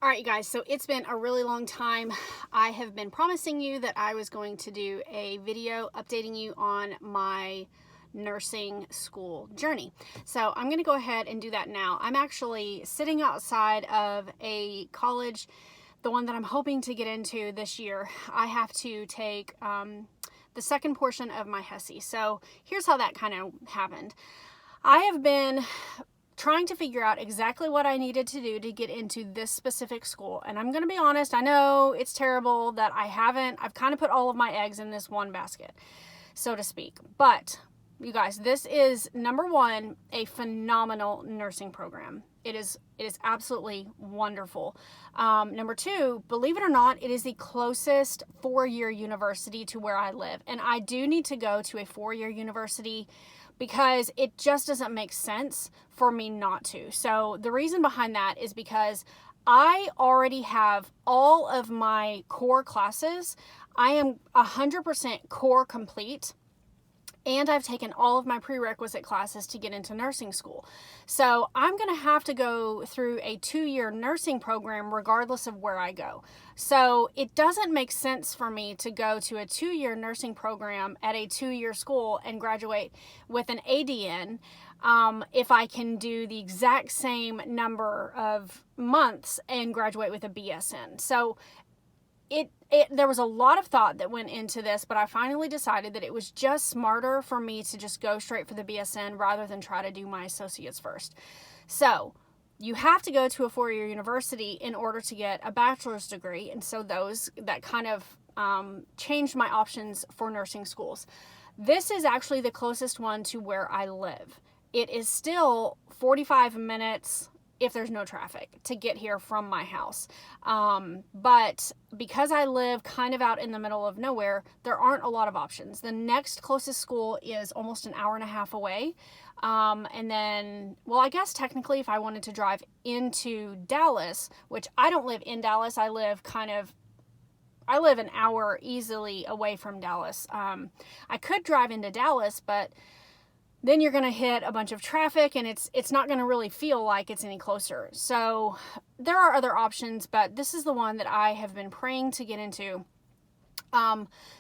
All right, you guys, so it's been a really long time. I have been promising you that I was going to do a video updating you on my nursing school journey. So I'm going to go ahead and do that now. I'm actually sitting outside of a college, the one that I'm hoping to get into this year. I have to take the second portion of my HESI. So here's how that kind of happened. I have been trying to figure out exactly what I needed to do to get into this specific school. And I'm going to be honest, I know it's terrible that I've kind of put all of my eggs in this one basket, so to speak. But you guys, this is, number one, a phenomenal nursing program. It is absolutely wonderful. Number two, believe it or not, it is the closest four-year university to where I live. And I do need to go to a four-year university because it just doesn't make sense for me not to. So the reason behind that is because I already have all of my core classes. I am 100% core complete. And I've taken all of my prerequisite classes to get into nursing school. So I'm going to have to go through a 2-year nursing program regardless of where I go. So it doesn't make sense for me to go to a 2-year nursing program at a 2-year school and graduate with an ADN if I can do the exact same number of months and graduate with a BSN. So there was a lot of thought that went into this, but I finally decided that it was just smarter for me to just go straight for the BSN rather than try to do my associates first. So you have to go to a 4-year university in order to get a bachelor's degree. And so that kind of changed my options for nursing schools. This is actually the closest one to where I live. It is still 45 minutes if there's no traffic to get here from my house. But because I live kind of out in the middle of nowhere, there aren't a lot of options. The next closest school is almost an hour and a half away. And then, well, I guess technically if I wanted to drive into Dallas, which I don't live in Dallas, I live an hour easily away from Dallas. I could drive into Dallas, but then you're going to hit a bunch of traffic and it's not going to really feel like it's any closer. So there are other options, but this is the one that I have been praying to get into.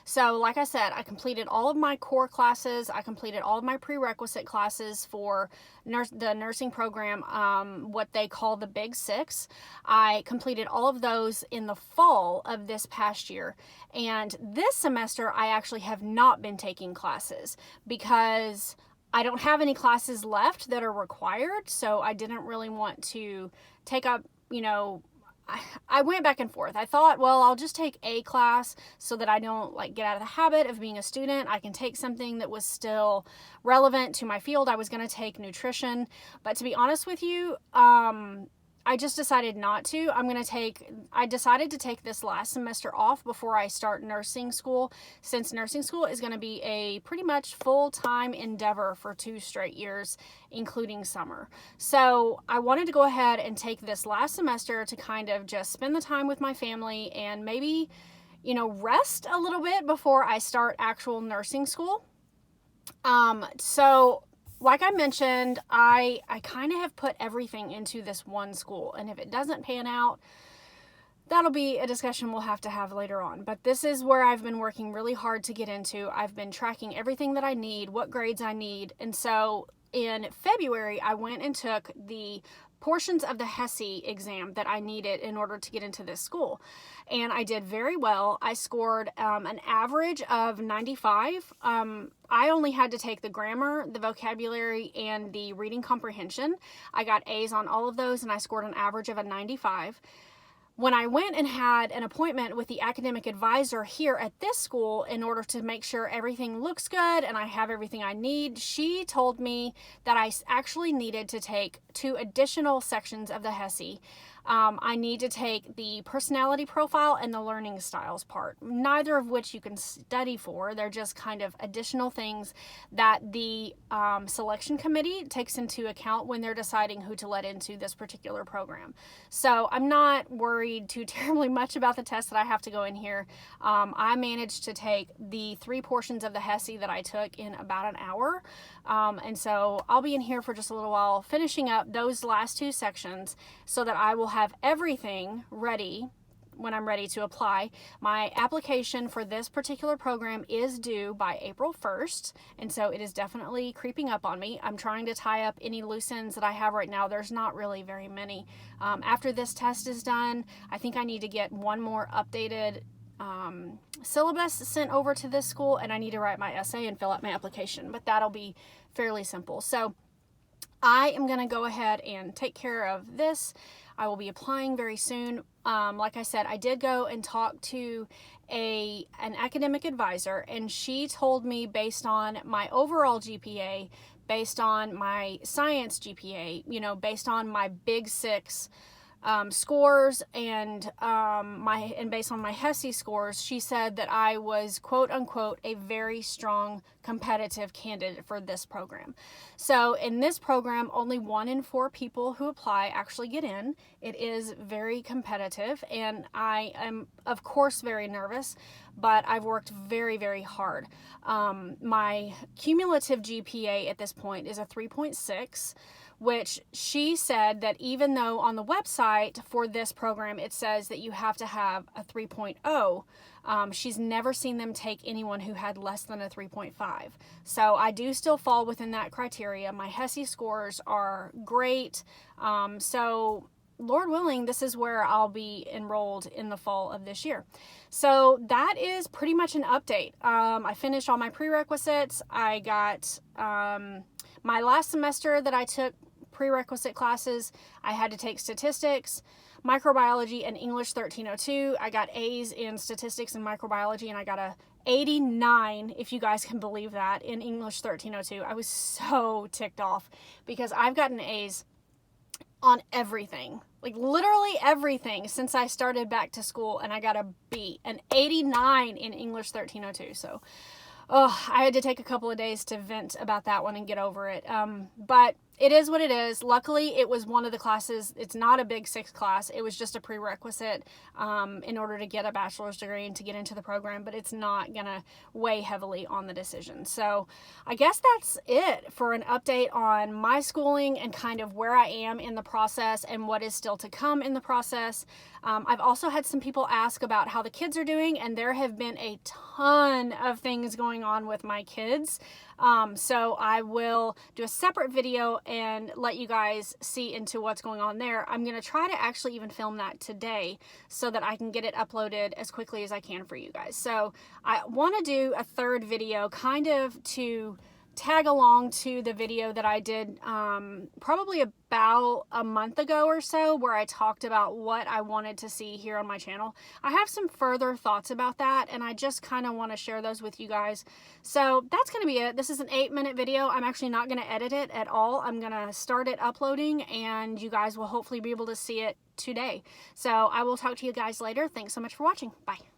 So like I said, I completed all of my core classes. I completed all of my prerequisite classes for the nursing program, what they call the Big Six. I completed all of those in the fall of this past year. And this semester, I actually have not been taking classes because I don't have any classes left that are required, so I didn't really want to take up, I went back and forth. I thought, well, I'll just take a class so that I don't get out of the habit of being a student. I can take something that was still relevant to my field. I was going to take nutrition, but to be honest with you, I just decided not to. I decided to take this last semester off before I start nursing school, since nursing school is going to be a pretty much full-time endeavor for 2 straight years, including summer. So I wanted to go ahead and take this last semester to kind of just spend the time with my family and maybe, rest a little bit before I start actual nursing school. So like I mentioned, I kind of have put everything into this one school, and if it doesn't pan out, that'll be a discussion we'll have to have later on. But this is where I've been working really hard to get into. I've been tracking everything that I need, what grades I need, and so in February, I went and took the portions of the HESI exam that I needed in order to get into this school. And I did very well. I scored an average of 95. I only had to take the grammar, the vocabulary, and the reading comprehension. I got A's on all of those, and I scored an average of a 95. When I went and had an appointment with the academic advisor here at this school in order to make sure everything looks good and I have everything I need, she told me that I actually needed to take 2 additional sections of the HESI. I need to take the personality profile and the learning styles part, neither of which you can study for. They're just kind of additional things that the selection committee takes into account when they're deciding who to let into this particular program. So I'm not worried too terribly much about the test that I have to go in here. I managed to take the 3 portions of the HESI that I took in about an hour. And so I'll be in here for just a little while finishing up those last 2 sections so that I will have everything ready when I'm ready to apply. My application for this particular program is due by April 1st, and so it is definitely creeping up on me. I'm trying to tie up any loose ends that I have right now. There's not really very many. After this test is done, I think I need to get one more updated syllabus sent over to this school, and I need to write my essay and fill out my application, but that'll be fairly simple. So I am going to go ahead and take care of this. I will be applying very soon. Like I said, I did go and talk to an academic advisor, and she told me, based on my overall GPA, based on my science GPA, you know, based on my Big 6 scores and based on my HESI scores, she said that I was, quote unquote, a very strong competitive candidate for this program. So in this program, only 1 in 4 people who apply actually get in. It is very competitive, and I am, of course, very nervous, but I've worked very, very hard. My cumulative GPA at this point is a 3.6, which she said that even though on the website for this program it says that you have to have a 3.0, she's never seen them take anyone who had less than a 3.5. So I do still fall within that criteria. My HESI scores are great. So Lord willing, this is where I'll be enrolled in the fall of this year. So that is pretty much an update. I finished all my prerequisites. I got my last semester that I took prerequisite classes, I had to take statistics, microbiology, and English 1302. I got A's in statistics and microbiology, and I got a 89, if you guys can believe that, in English 1302. I was so ticked off because I've gotten A's on everything, like literally everything, since I started back to school, and I got a B, an 89 in English 1302. So I had to take a couple of days to vent about that one and get over it. But it is what it is. Luckily, it was one of the classes. It's not a Big 6 class. It was just a prerequisite in order to get a bachelor's degree and to get into the program, but it's not going to weigh heavily on the decision. So I guess that's it for an update on my schooling and kind of where I am in the process and what is still to come in the process. I've also had some people ask about how the kids are doing, and there have been a ton of things going on with my kids. So I will do a separate video and let you guys see into what's going on there. I'm going to try to actually even film that today so that I can get it uploaded as quickly as I can for you guys. So I want to do a third video kind of to tag along to the video that I did probably about a month ago or so, where I talked about what I wanted to see here on my channel. I have some further thoughts about that, and I just kind of want to share those with you guys. So that's going to be it. This is an 8-minute video. I'm actually not going to edit it at all. I'm going to start it uploading, and you guys will hopefully be able to see it today. So I will talk to you guys later. Thanks so much for watching. Bye.